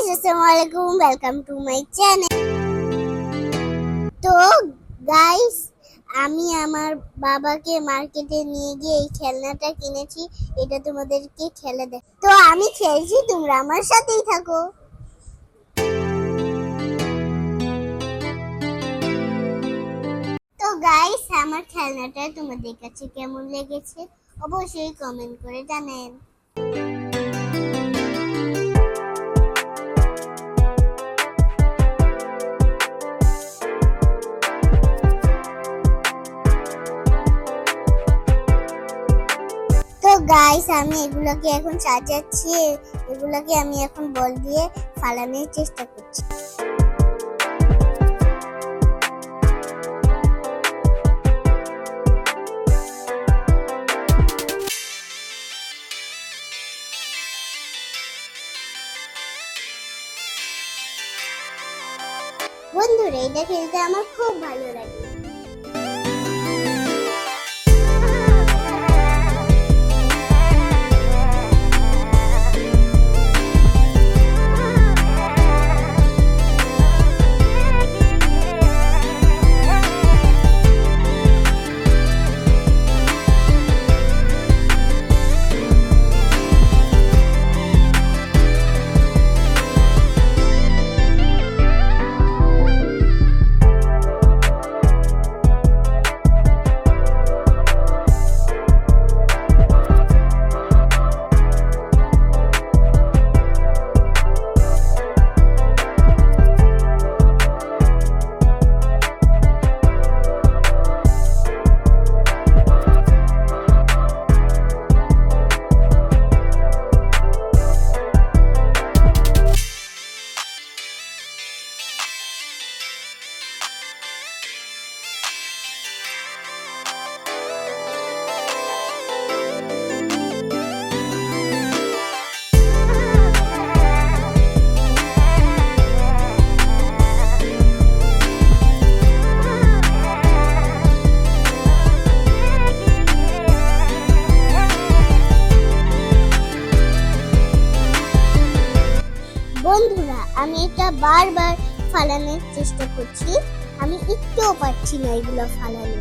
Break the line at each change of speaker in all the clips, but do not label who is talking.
Guys, আসসালামু আলাইকুম, welcome to my channel. তো গাইস, আমি আমার বাবাকে মার্কেটে নিয়ে গিয়ে এই খেলনাটা কিনেছি। এটা তোমাদেরকে খেলে দেখ। তো আমি খেলছি, তোমরা আমার সাথেই থাকো। তো গাইস, আমার খেলনাটা তোমাদের কাছে কেমন লেগেছে অবশ্যই কমেন্ট করে জানান। তো গাইস, আমি এগুলোকে এখন সাজাচ্ছি। এগুলোকে আমি এখন বল দিয়ে ফালানোর চেষ্টা করছি। বন্ধুরা, এটা খেলতে আমার খুব ভালো লাগে। বন্ধুরা, আমি এটা বারবার ফালানোর চেষ্টা করছি, আমি একটুও পারছি না এগুলো ফালানো।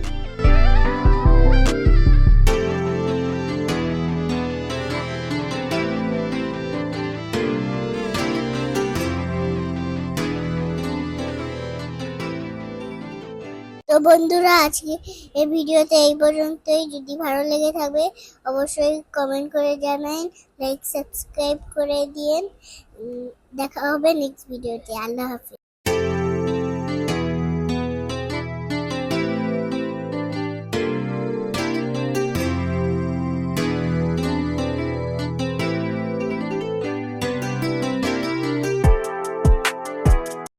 তো বন্ধুরা, আজকে এই ভিডিওতে এই পর্যন্তই। যদি ভালো লেগে থাকে অবশ্যই কমেন্ট করে জানান, লাইক সাবস্ক্রাইব করে দিন। দেখা হবে নেক্সট ভিডিওতে। আল্লাহ হাফেজ।